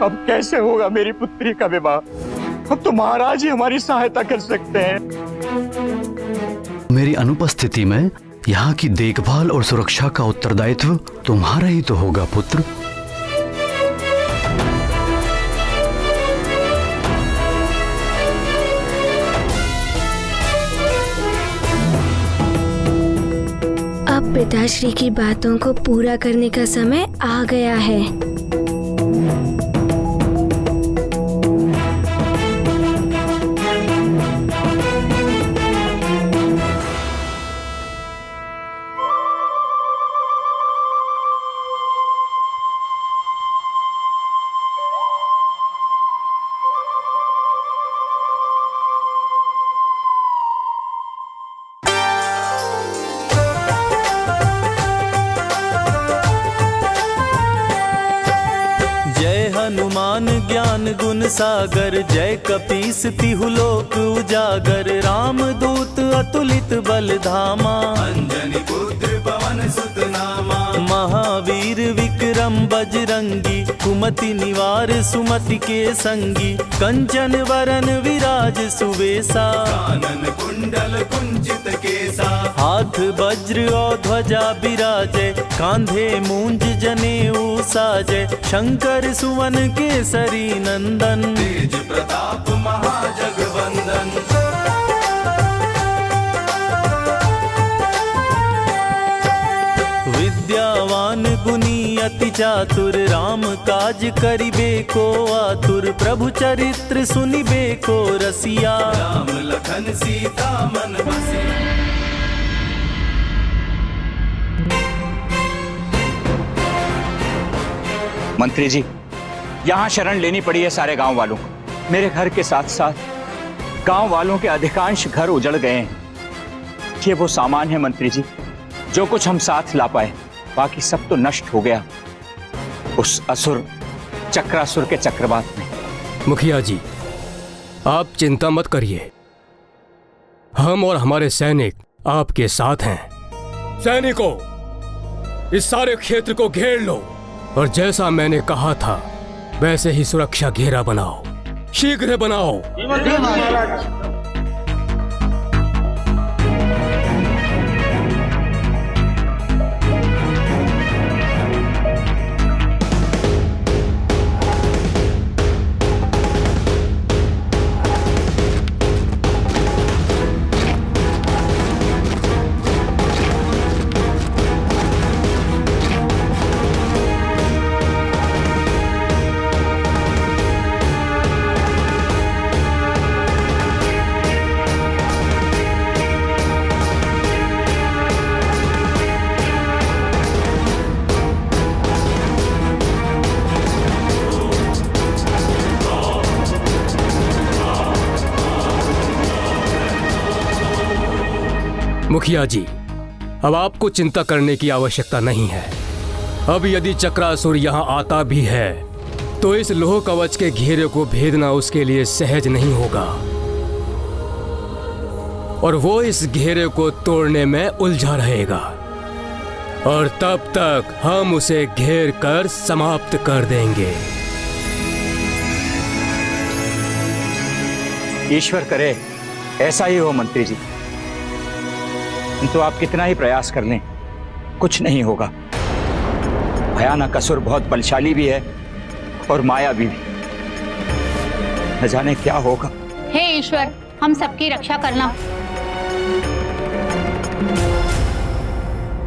अब कैसे होगा मेरी पुत्री का विवाह? अब तो महाराज ही हमारी सहायता कर सकते हैं। मेरी अनुपस्थिति में यहाँ की देखभाल और सुरक्षा का उत्तरदायित्व तुम्हारा ही तो होगा पुत्र। अब पिताश्री की बातों को पूरा करने का समय आ गया है। हनुमान ज्ञान गुण सागर, जय कपीस तिहु लोक उजागर। राम दूत अतुलित बल धामा, अंजनी पुत्र पवन सुत नामा। महावीर विक्रम बजरंगी, कुमति निवार सुमति के संगी। कंचन वरन विराज सुवेसा, कानन कुंडल कुंचित केसा। हाथ वज्र और ध्वजा बिराजे, कांधे मूंज जनेऊ साजे। शंकर सुवन केसरी नंदन, तेज प्रताप महाजगवंदन। विद्यावान गुणी अति चातुर, राम काज करिबे को आतुर। प्रभु चरित्र सुनिबे को रसिया, राम लखन सीता मन बसिया। मंत्री जी, यहाँ शरण लेनी पड़ी है सारे गांव वालों को। मेरे घर के साथ साथ गांव वालों के अधिकांश घर उजड़ गए हैं। ये वो सामान है मंत्री जी जो कुछ हम साथ ला पाए, बाकी सब तो नष्ट हो गया उस असुर चक्रासुर के चक्रवात में। मुखिया जी, आप चिंता मत करिए, हम और हमारे सैनिक आपके साथ हैं। सैनिकों, इस सारे क्षेत्र को घेर लो और जैसा मैंने कहा था वैसे ही सुरक्षा घेरा बनाओ, शीघ्र बनाओ। मुखिया जी, अब आपको चिंता करने की आवश्यकता नहीं है। अब यदि चक्रासुर यहाँ आता भी है तो इस लोह कवच के घेरे को भेदना उसके लिए सहज नहीं होगा और वो इस घेरे को तोड़ने में उलझा रहेगा और तब तक हम उसे घेर कर समाप्त कर देंगे। ईश्वर करे ऐसा ही हो मंत्री जी, तो आप कितना ही प्रयास कर लें कुछ नहीं होगा। भयानक असुर बहुत बलशाली भी है और मायावी भी। न जाने क्या होगा। हे ईश्वर, हम सबकी रक्षा करना।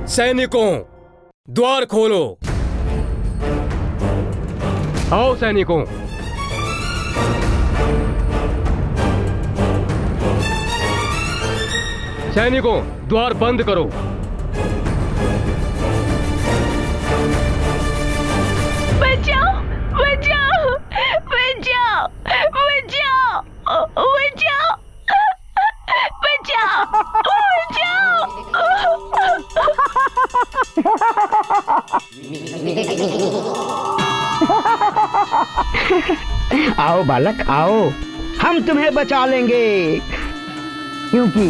सैनिकों, द्वार खोलो। आओ सैनिकों, सैनिकों द्वार बंद करो। बचाओ बचाओ बचाओ बचाओ बचाओ बचाओ आओ बालक आओ, हम तुम्हें बचा लेंगे, क्योंकि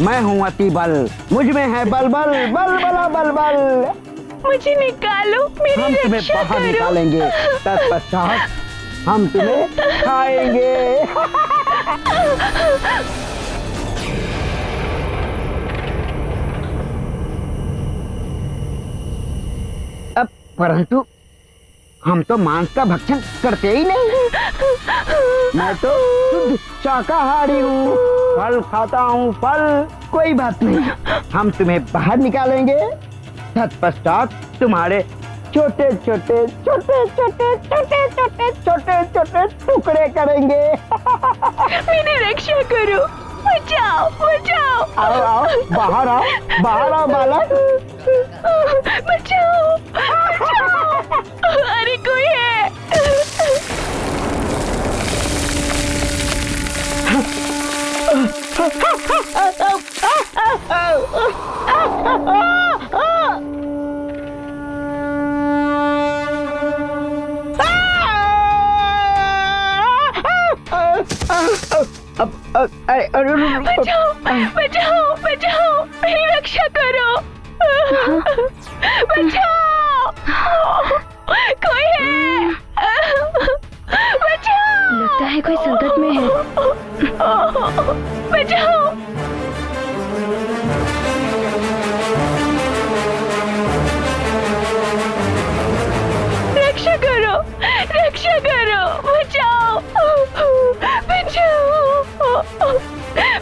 मैं हूँ अति बल, मुझ में है बल बल बल बला बल बल। मुझे निकालो, मेरी हम तुम्हें रक्षा बाहर करो। निकालेंगे, तत्पश्चात हम तुम्हें खाएंगे। अब परंतु हम तो मांस का भक्षण करते ही नहीं। मैं तो शुद्ध शाकाहारी हूँ, फल खाता हूँ, फल। कोई बात नहीं, हम तुम्हें बाहर निकालेंगे, तत्पश्चात तुम्हारे छोटे छोटे छोटे छोटे छोटे छोटे छोटे छोटे टुकड़े करेंगे। मेरी रक्षा करो, बचाओ बचाओ। आओ आओ, बाहर आओ बालक। बचाओ बचाओ, अरे कोई है। बचाओ बचाओ बचाओ, मेरी रक्षा करो। बचाओ, कोई है। बचाओ, लगता है कोई संकट में है। बचाओ। रक्षा करो, रक्षा करो, बचाओ बचाओ,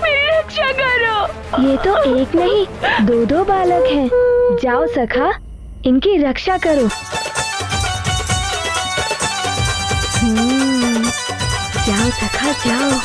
मेरी रक्षा करो। ये तो एक नहीं, दो दो बालक हैं। जाओ सखा, इनकी रक्षा करो। जाओ सखा जाओ।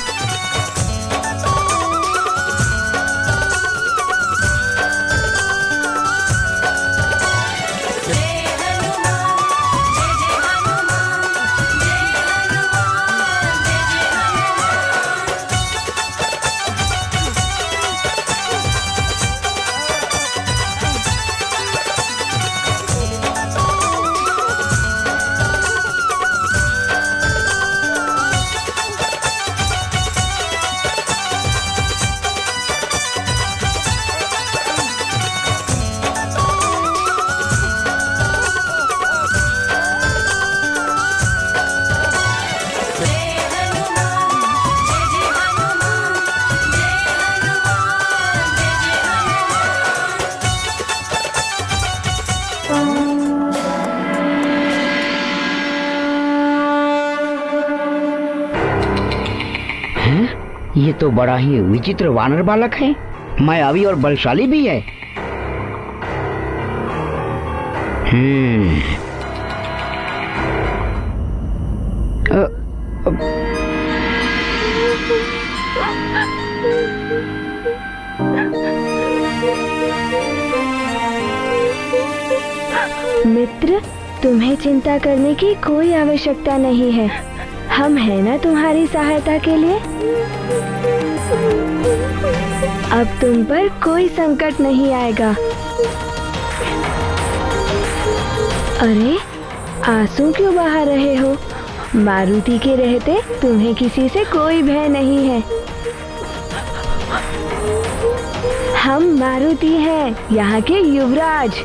ये तो बड़ा ही विचित्र वानर बालक है, मायावी और बलशाली भी है। मित्र, तुम्हें चिंता करने की कोई आवश्यकता नहीं है। हम हैं ना तुम्हारी सहायता के लिए। अब तुम पर कोई संकट नहीं आएगा। अरे, आंसू क्यों बहा रहे हो? मारुति के रहते तुम्हें किसी से कोई भय नहीं है। हम मारुति हैं, यहाँ के युवराज।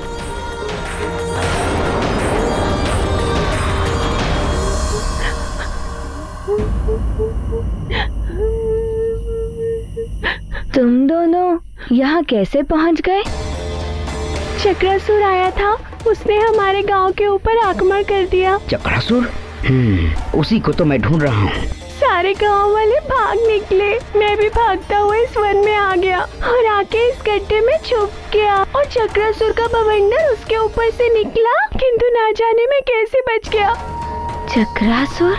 तुम दोनों यहाँ कैसे पहुँच गए? चक्रासुर आया था, उसने हमारे गांव के ऊपर आक्रमण कर दिया। चक्रासुर? उसी को तो मैं ढूंढ रहा हूँ। सारे गांव वाले भाग निकले, मैं भी भागता हुआ इस वन में आ गया और आके इस गड्ढे में छुप गया और चक्रासुर का बवंडर उसके ऊपर से निकला किंतु ना जाने मैं कैसे बच गया। चक्रासुर?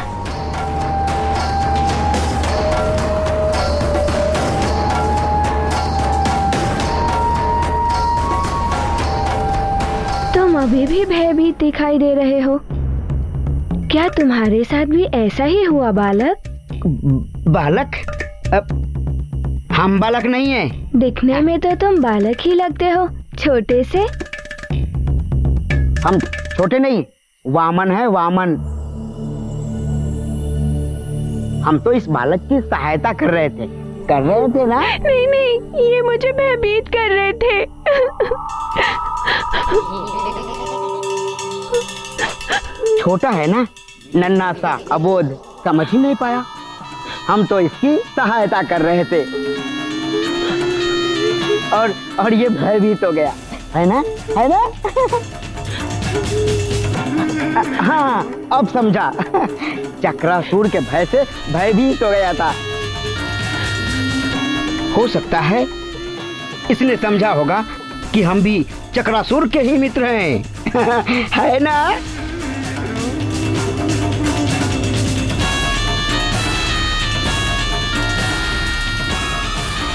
तुम अभी भी भयभीत दिखाई दे रहे हो। क्या तुम्हारे साथ भी ऐसा ही हुआ बालक? बालक? हम बालक नहीं है। दिखने में तो तुम बालक ही लगते हो, छोटे से। हम छोटे नहीं, वामन है, वामन। हम तो इस बालक की सहायता कर रहे थे ना? नहीं नहीं, ये मुझे भयभीत कर रहे थे। छोटा है ना, नन्हा सा, अबोध, समझ ही नहीं पाया। हम तो इसकी सहायता कर रहे थे और ये भयभीत हो गया, है ना? हाँ, अब समझा। चक्रासुर के भय से भयभीत हो गया था। हो सकता है इसने समझा होगा कि हम भी चक्रासुर के ही मित्र हैं। है ना?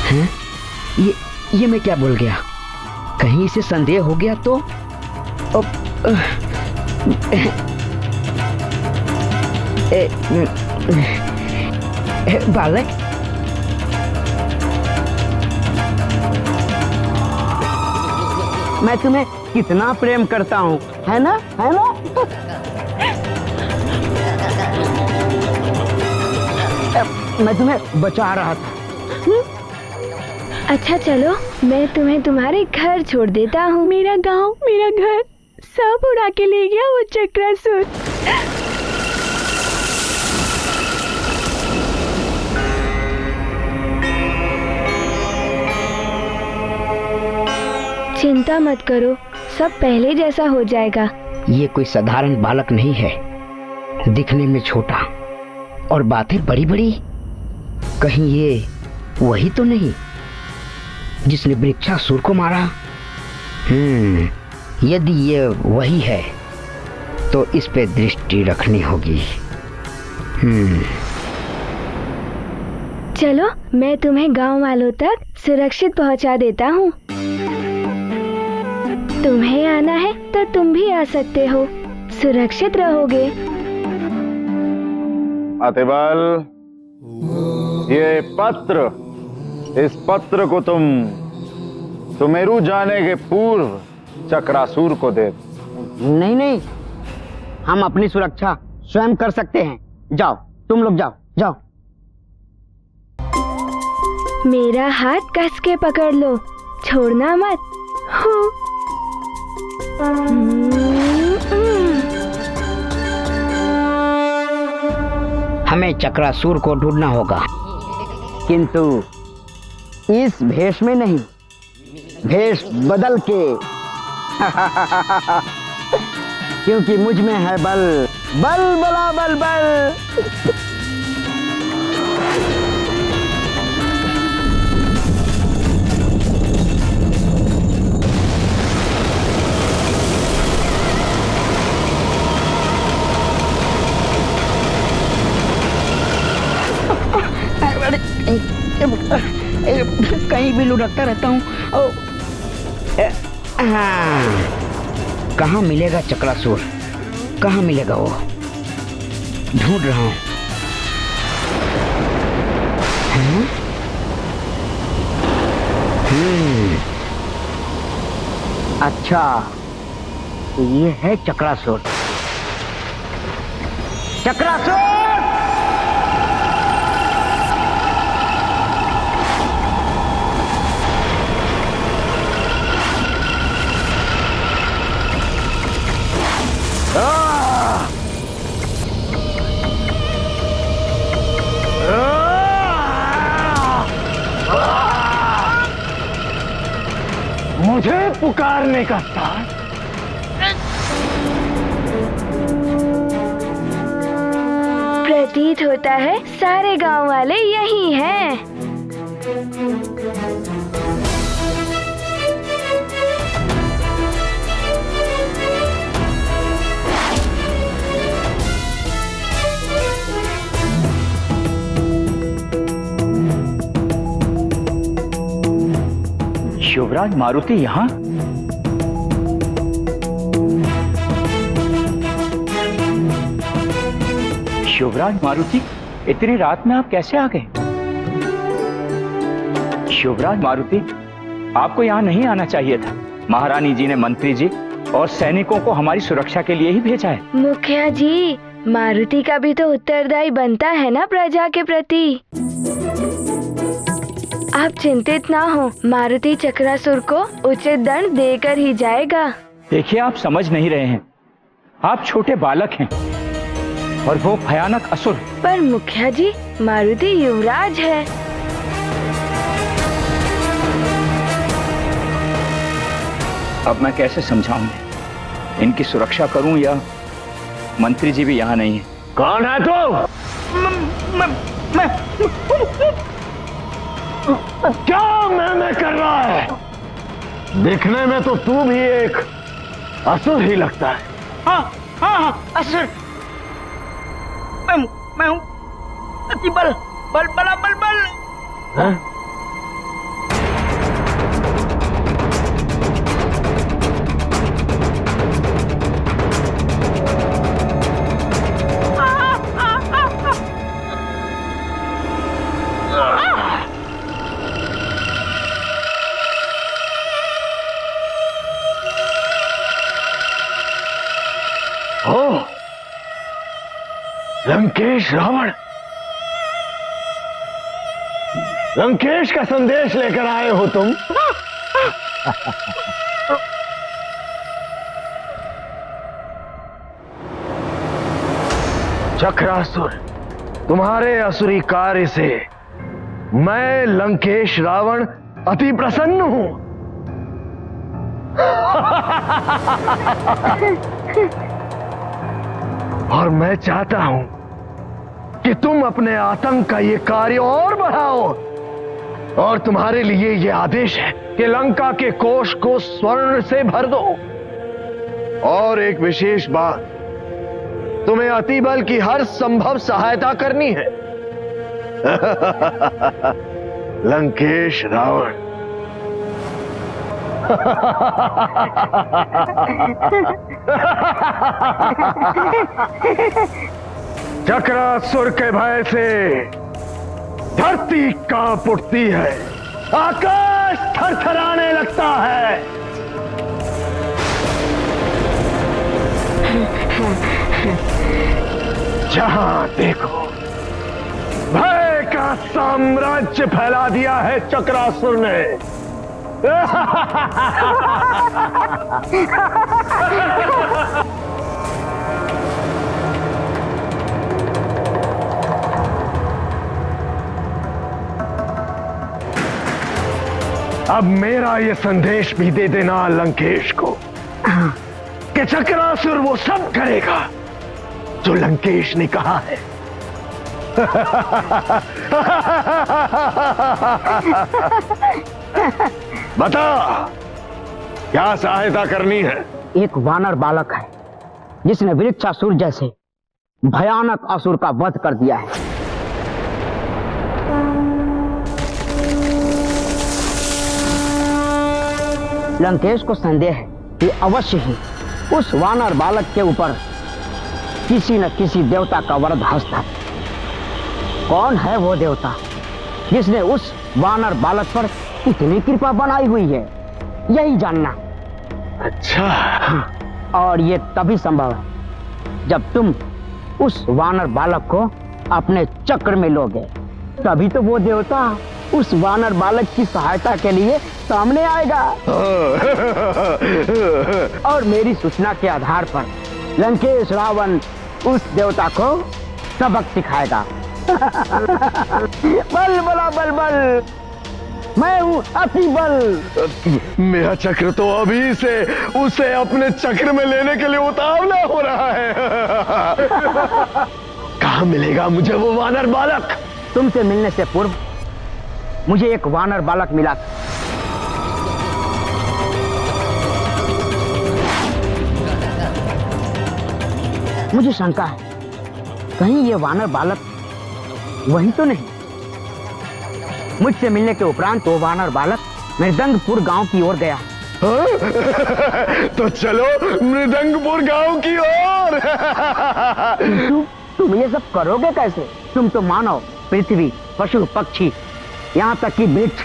हैं? ये मैं क्या बोल गया? कहीं इसे संदेह हो गया तो? बालक, मैं तुम्हें कितना प्रेम करता हूँ, है ना? मैं तुम्हें बचा रहा था। अच्छा चलो, मैं तुम्हें तुम्हारे घर छोड़ देता हूँ। मेरा गांव, मेरा घर सब उड़ा के ले गया वो चक्रासुर। चिंता मत करो, सब पहले जैसा हो जाएगा। ये कोई साधारण बालक नहीं है, दिखने में छोटा और बातें बड़ी बड़ी। कहीं ये वही तो नहीं जिसने वृक्षासुर को मारा? यदि ये वही है तो इस पे दृष्टि रखनी होगी। चलो, मैं तुम्हें गांव वालों तक सुरक्षित पहुंचा देता हूँ। तुम्हें आना है तो तुम भी आ सकते हो, सुरक्षित रहोगे। अतिबल, ये पत्र, इस पत्र को तुम सुमेरु जाने के पूर्व चक्रासुर को दे। नहीं, हम अपनी सुरक्षा स्वयं कर सकते हैं। जाओ, तुम लोग जाओ। मेरा हाथ कस के पकड़ लो, छोड़ना मत। हमें चक्रासुर को ढूंढना होगा, किंतु इस भेष में नहीं, भेष बदल के। क्योंकि मुझ में है बल, बला बल। कहीं भी लुढ़कता रहता हूँ। कहाँ मिलेगा चक्रासुर? कहाँ मिलेगा वो? ढूंढ रहा हूँ। अच्छा, तो ये है चक्रासुर। मुझे पुकारने का साथ प्रतीत होता है सारे गांव वाले यही हैं। युवराज मारुति यहाँ? युवराज मारुति, इतनी रात में आप कैसे आ गए? युवराज मारुति, आपको यहाँ नहीं आना चाहिए था। महारानी जी ने मंत्री जी और सैनिकों को हमारी सुरक्षा के लिए ही भेजा है। मुखिया जी, मारुति का भी तो उत्तरदायी बनता है ना प्रजा के प्रति। आप चिंतित ना हो, मारुति चक्रासुर को उचित दंड देकर ही जाएगा। देखिए, आप समझ नहीं रहे हैं। आप छोटे बालक हैं और वो भयानक असुर। पर मुखिया जी, मारुति युवराज है। अब मैं कैसे समझाऊं? इनकी सुरक्षा करूं या मंत्री जी भी यहाँ नहीं है? कौन है तू? क्या मैं कर रहा है? दिखने में तो तू भी एक असुर ही लगता है। हाँ, असुर। मैं हूँ अति बल बल। हाँ? लंकेश रावण, लंकेश का संदेश लेकर आए हो तुम? चक्रासुर, तुम्हारे असुरी कार्य से मैं लंकेश रावण अति प्रसन्न हूं। और मैं चाहता हूं कि तुम अपने आतंक का ये कार्य और बढ़ाओ। और तुम्हारे लिए ये आदेश है कि लंका के कोष को स्वर्ण से भर दो। और एक विशेष बात, तुम्हें अतिबल की हर संभव सहायता करनी है। लंकेश रावण। चक्रासुर के भय से धरती कांप उठती है, आकाश थरथराने लगता है। जहां देखो भय का साम्राज्य फैला दिया है चक्रासुर ने। अब मेरा ये संदेश भी दे देना लंकेश को कि चक्रासुर वो सब करेगा जो लंकेश ने कहा है। बता, क्या सहायता करनी है? एक वानर बालक है जिसने वृक्षासुर जैसे भयानक असुर का वध कर दिया है। लंकेश को संदेह है कि अवश्य ही उस वानर बालक के ऊपर किसी न किसी देवता का वरद हस्त है। कौन है वो देवता जिसने उस वानर बालक पर इतनी कृपा बनाई हुई है, यही जानना। अच्छा। और ये तभी संभव है जब तुम उस वानर बालक को अपने चक्र में लोगे, तभी तो वो देवता उस वानर बालक की सहायता के लिए सामने आएगा। और मेरी सूचना के आधार पर लंकेश रावण उस देवता को सबक सिखाएगा। बल बला बल बल, मैं हूं अति बल। मेरा चक्र तो अभी से उसे अपने चक्र में लेने के लिए उतावला हो रहा है। कहाँ मिलेगा मुझे वो वानर बालक? तुमसे मिलने से पूर्व मुझे एक वानर बालक मिला था। मुझे शंका है, कहीं ये वानर बालक वही तो नहीं। मुझसे मिलने के उपरांत वो वानर बालक मृदंगपुर गांव की ओर गया। तो चलो मृदंगपुर गांव की ओर। तुम ये सब करोगे कैसे? तुम तो मानव, पृथ्वी, पशु पक्षी, यहाँ तक कि वृक्ष,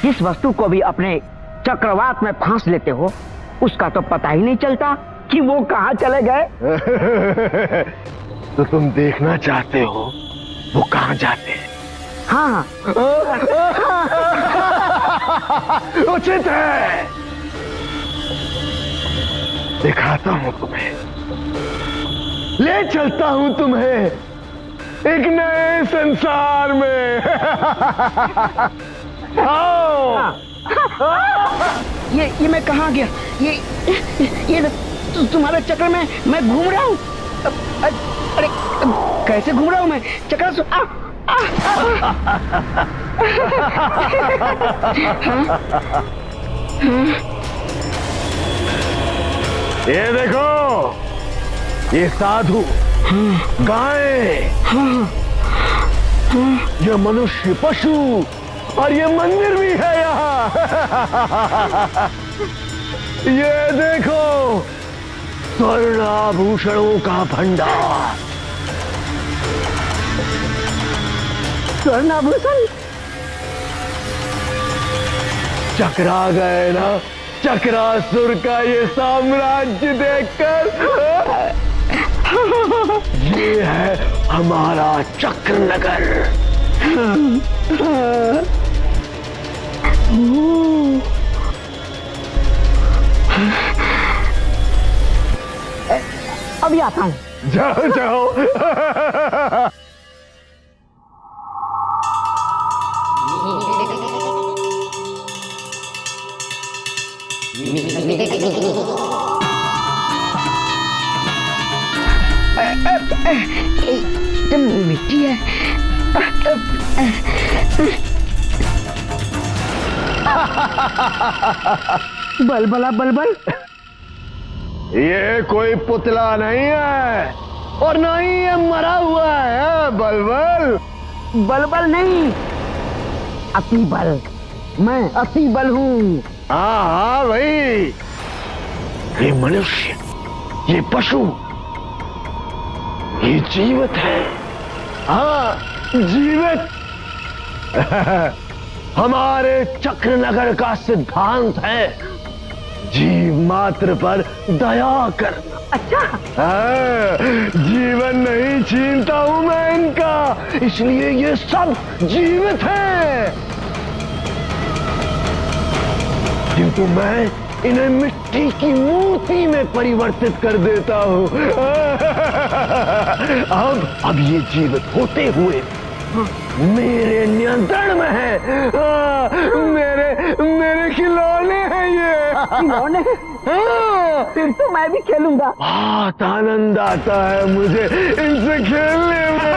जिस वस्तु को भी अपने चक्रवात में फांस लेते हो, उसका तो पता ही नहीं चलता कि वो कहाँ चले गए। तो तुम देखना चाहते हो वो कहाँ जाते हैं? हाँ। उचित है, दिखाता हूं तुम्हें, ले चलता हूं तुम्हें एक नए संसार में। आओ। ये मैं कहाँ गया? ये तुम्हारे चक्कर में मैं घूम रहा हूँ। अरे कैसे घूम रहा हूँ मैं? चक्कर ये देखो, ये साधु, गाय, ये मनुष्य, पशु, और ये मंदिर भी है यहाँ। ये देखो, स्वर्ण आभूषणों का भंडार। स्वर्ण आभूषण? चकरा गए ना चक्रासुर का ये साम्राज्य देखकर। ये है हमारा चक्रनगर। अभी आता हूँ। जाओ जाओ। मिट्टी है। बलबला बलबल। ये कोई पुतला नहीं है और ना ही ये मरा हुआ है। बलबल बलबल नहीं, अति बल। मैं अति बल हूँ। हाँ हाँ भाई, ये मनुष्य, ये पशु, ये जीवित है। हाँ जीवित। हमारे चक्रनगर का सिद्धांत है जीव मात्र पर दया करना। अच्छा। हाँ, जीवन नहीं छीनता हूं मैं इनका, इसलिए ये सब जीवित हैं। किंतु मैं इन्हें मिट्टी की मूर्ति में परिवर्तित कर देता हूं। अब ये जीवित होते हुए मेरे नियंत्रण में है। मेरे खिलौने हैं ये। खिलौने? फिर तो मैं भी खेलूंगा। बहुत आनंद आता है मुझे इनसे खेलने में।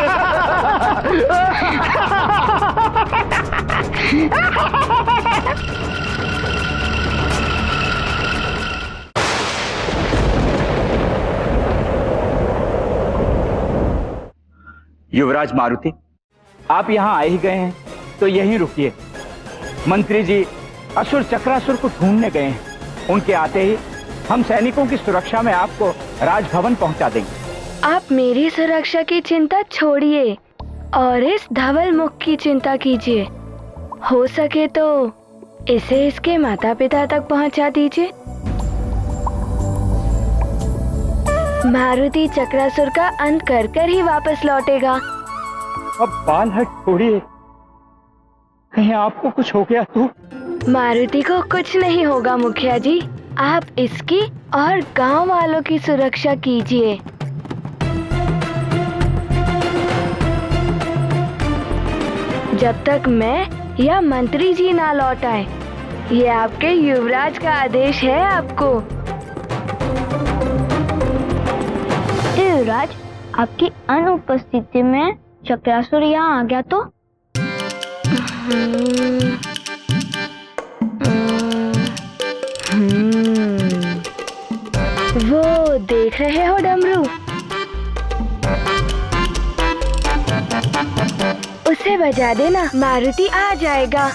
युवराज मारुति, आप यहाँ आ ही गए हैं तो यहीं रुकिए। मंत्री जी असुर चक्रासुर को ढूंढने गए हैं। उनके आते ही हम सैनिकों की सुरक्षा में आपको राजभवन पहुंचा देंगे। आप मेरी सुरक्षा की चिंता छोड़िए और इस धवल मुख की चिंता कीजिए। हो सके तो इसे इसके माता पिता तक पहुंचा दीजिए। मारुति चक्रासुर का अंत कर कर ही वापस लौटेगा। अब बाल हट छोड़िए, कहीं आपको कुछ हो गया तो? मारुति को कुछ नहीं होगा मुखिया जी, आप इसकी और गांव वालों की सुरक्षा कीजिए। जब तक मैं या मंत्री जी ना लौट आए। ये आपके युवराज का आदेश है आपको। युवराज, आपकी अनुपस्थिति में चक्रासुर यहाँ आ गया तो? वो देख रहे हो डमरू, उसे बजा देना, मारुति आ जाएगा।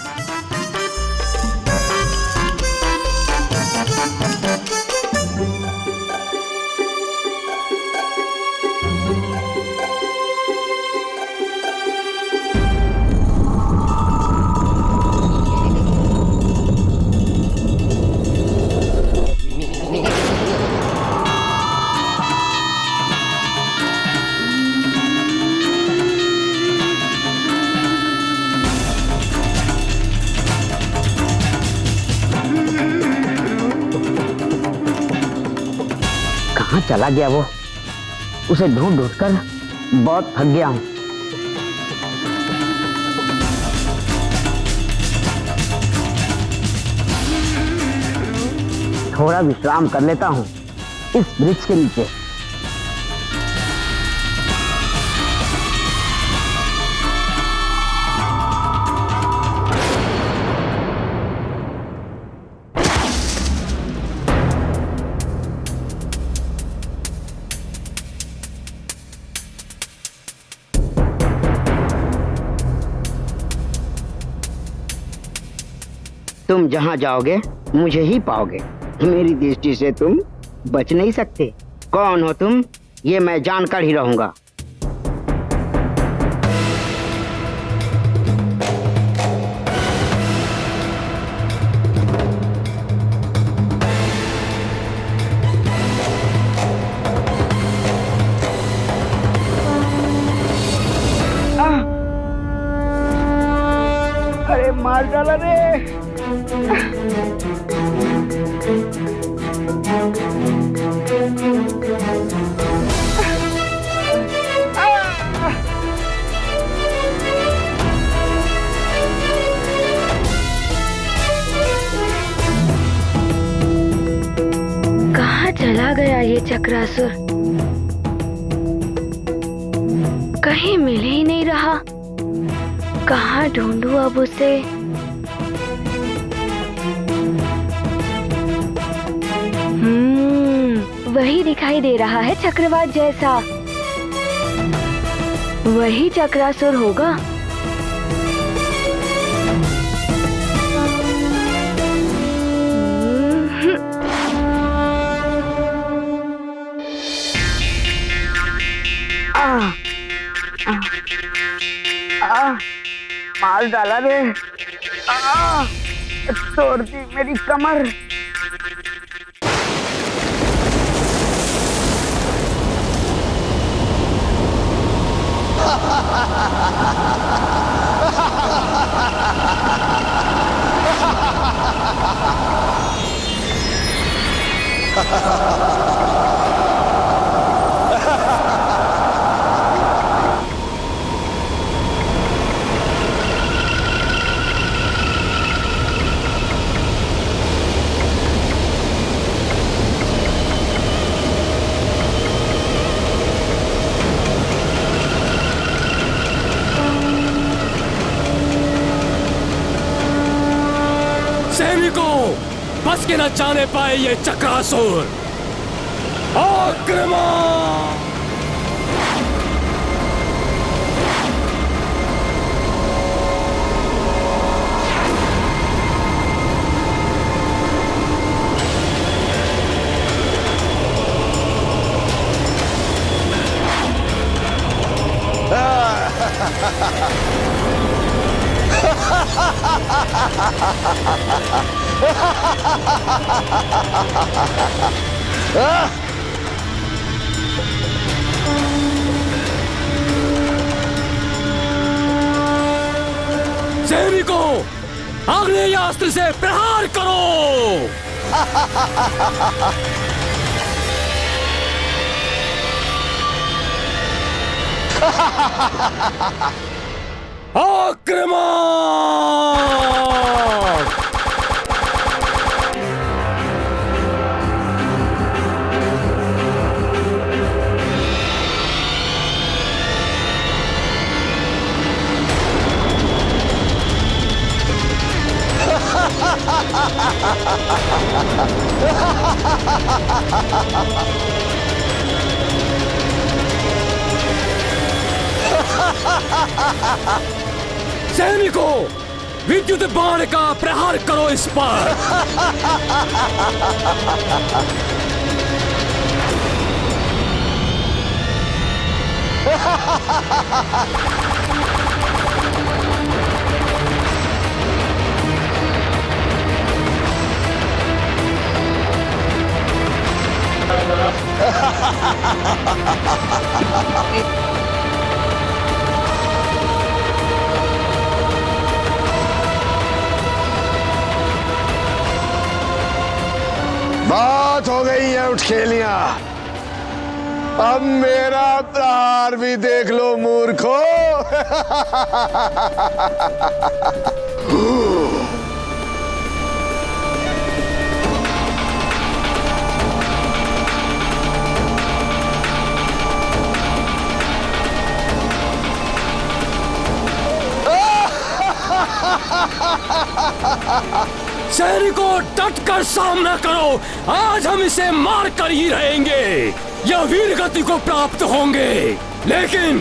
चला गया वो? उसे ढूंढ ढूंढ कर बहुत थक गया हूं। थोड़ा विश्राम कर लेता हूं इस वृक्ष के नीचे। तुम जहां जाओगे मुझे ही पाओगे। मेरी दृष्टि से तुम बच नहीं सकते। कौन हो तुम, ये मैं जानकर ही रहूंगा। अरे मार डाला रे। कहाँ चला गया ये चक्रासुर? कहीं मिल ही नहीं रहा। कहाँ ढूंढूं अब उसे? वही दिखाई दे रहा है चक्रवात जैसा। वही चक्रासुर होगा। मार डाला रे। तोड़ दी मेरी कमर। सैनिकों, बच के न जाने पाए ये चक्रासुर। आक्रमण! सैनिकों, आग्नेय अस्त्र से प्रहार करो। आक्रमण! सैनिकों, विद्युत बाण का प्रहार करो इस पर। बात हो गई है उठ खेलियां। अब मेरा प्रहार भी देख लो मूर्खो। सैनिकों, डट कर सामना करो। आज हम इसे मार कर ही रहेंगे या वीर गति को प्राप्त होंगे, लेकिन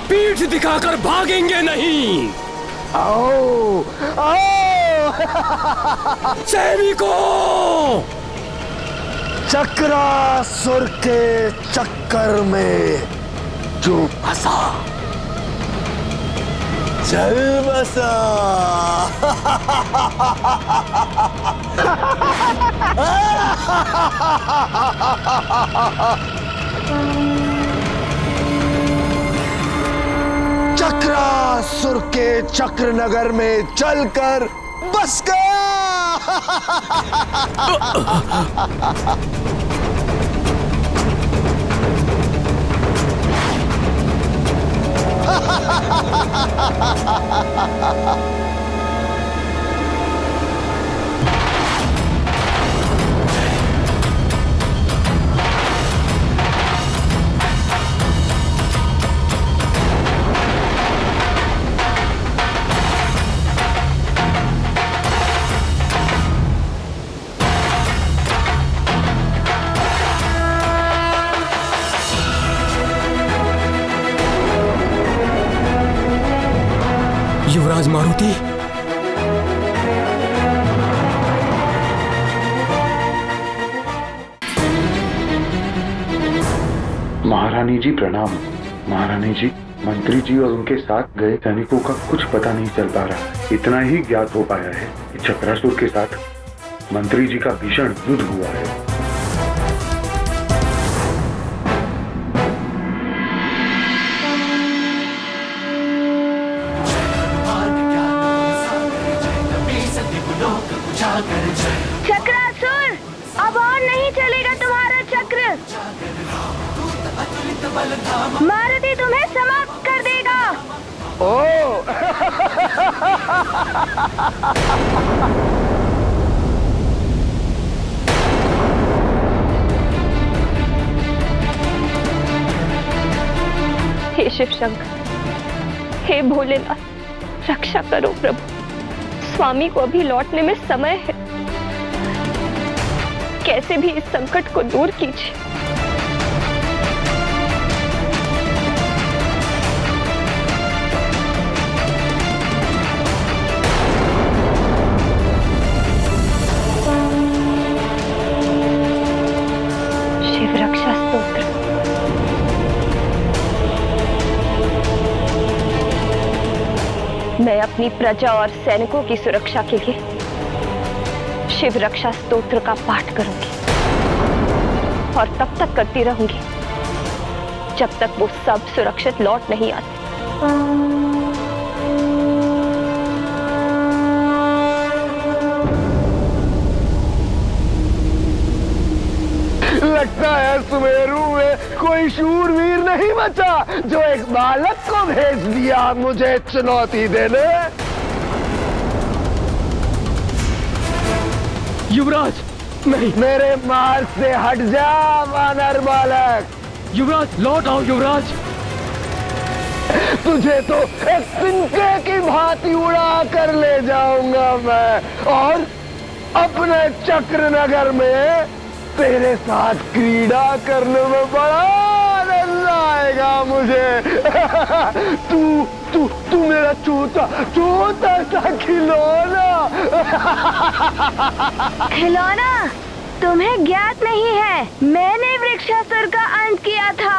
पीठ दिखाकर भागेंगे नहीं। आओ आओ। सैनिकों, चक्रासुर के चक्कर में जो फंसा चल बसा। चक्रासुर के चक्र नगर में चलकर बस गया। युवराज मारुति, महारानी जी प्रणाम। महारानी जी, मंत्री जी और उनके साथ गए सैनिकों का कुछ पता नहीं चल पा रहा है। इतना ही ज्ञात हो पाया है कि चक्रासुर के साथ मंत्री जी का भीषण युद्ध हुआ है। चक्रासुर, अब और नहीं चलेगा तुम्हारा चक्र। मारुति तुम्हें समाप्त कर देगा। हे शिव शंकर, हे भोलेनाथ, रक्षा करो प्रभु। स्वामी को अभी लौटने में समय है, कैसे भी इस संकट को दूर कीजिए। शिव रक्षा स्तोत्र। मैं अपनी प्रजा और सैनिकों की सुरक्षा के लिए शिव रक्षा स्तोत्र का पाठ करूंगी और तब तक करती रहूंगी जब तक वो सब सुरक्षित लौट नहीं आते। लगता है सुमेरु में कोई शूरवीर नहीं बचा जो एक बालक को भेज दिया मुझे चुनौती देने। युवराज, नहीं। मेरे मार्ग से हट जा वानर बालक। युवराज, लौट आओ युवराज। तुझे तो एक तिनके की भांति उड़ा कर ले जाऊंगा मैं, और अपने चक्र नगर में तेरे साथ क्रीड़ा करने में बड़ा आनंद आएगा मुझे। तू तू तू मेरा छोटा छोटा सा खिलौना। खिलौना? तुम्हें ज्ञात नहीं है, मैंने वृक्षासुर का अंत किया था।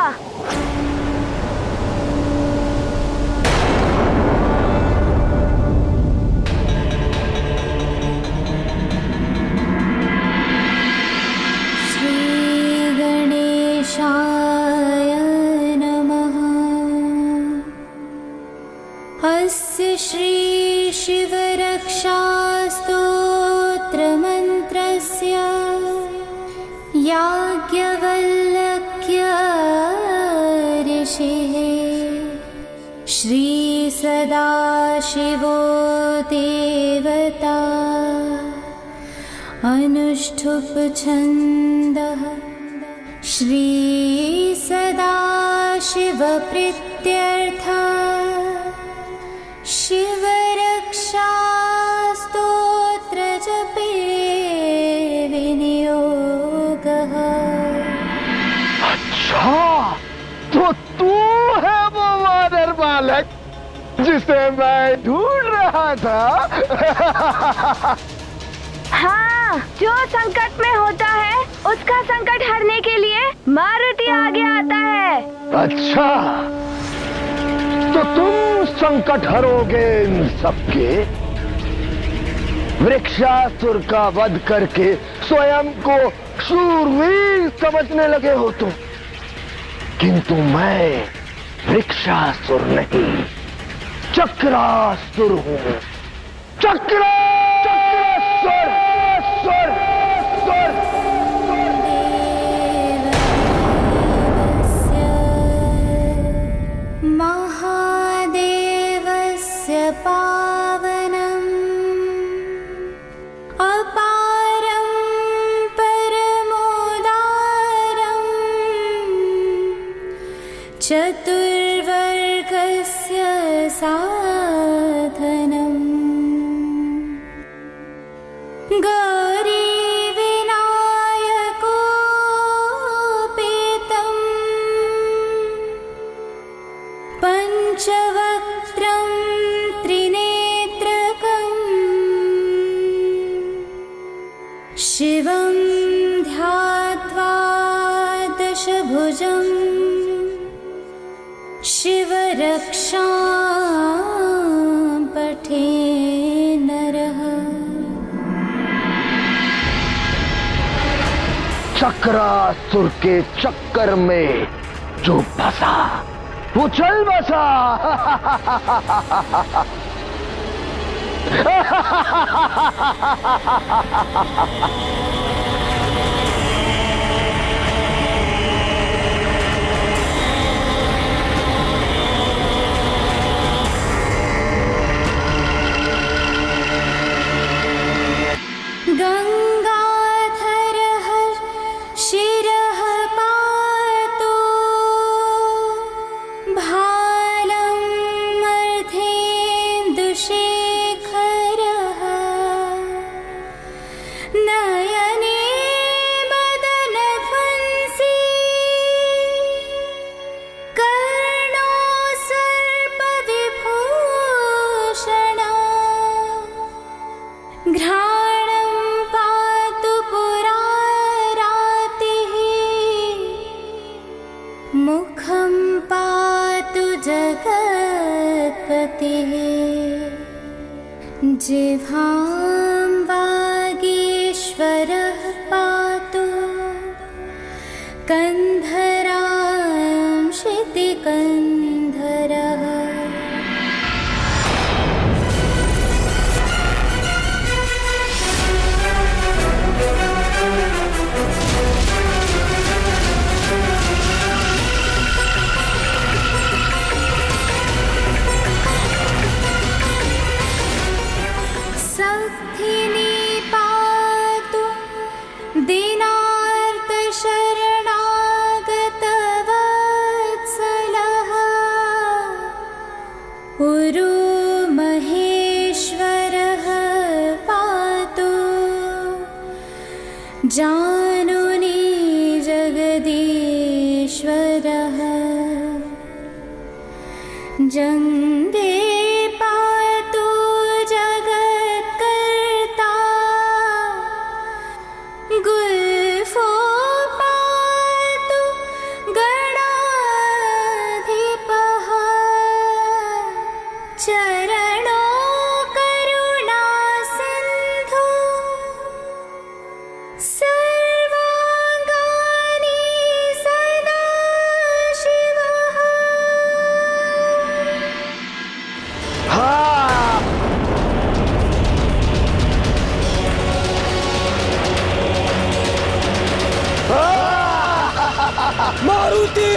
अस्य श्री शिव रक्षा स्तोत्र मंत्रस्य याज्ञवल्क्य श्री सदाशिवो देवता अनुष्ठुप छन्दः श्री सदाशिव प्रीत्यर्था शिवरक्षा स्तोत्र जपे विनियोगः। अच्छा, तो तू है वो वानर बालक जिसे मैं ढूंढ रहा था। हाँ, जो संकट में होता है उसका संकट हरने के लिए मारुति आगे आता है। अच्छा, तो तुम संकट हरोगे इन सबके। वृक्षासुर का वध करके स्वयं को शूरवीर समझने लगे हो तुम, किंतु मैं वृक्षासुर नहीं, चक्रासुर हूँ। चक्रासुर। महादेवस्य पावनम् अपारं परमोदारम् चतुर्वर्गस्य साधनम् गौरीविनायकोपेतम् पञ्चवक्त्रं त्रिनेत्रकम् शिवं ध्यात्वा दशभुजम् शिवरक्षां पठे नरः। चक्रासुर के चक्कर में जो फंसा वो चल बसा। गंगाधरः शिरः पातु भालं मर्धेन्दुशेखरः नयने मदनध्वंसी कर्णो सर्पविभूषणः घ्राणं पातु पुरारातिः मुखं पातु जगत्पतिः जिह्वां वागीश्वरः पातु कन्धरां शितिकन्धरः। सखिनी पातु दीनार्तशरणागतवत्सलः उरु महेश्वरः पातु जानुनी जगदीश्वरः जङ्गे पातु जगत्कर्ता गुल्फो पातु गणाधिपः चरणो करुणा सिन्धु सर्वाङ्गानि सदा शिवः। मारुति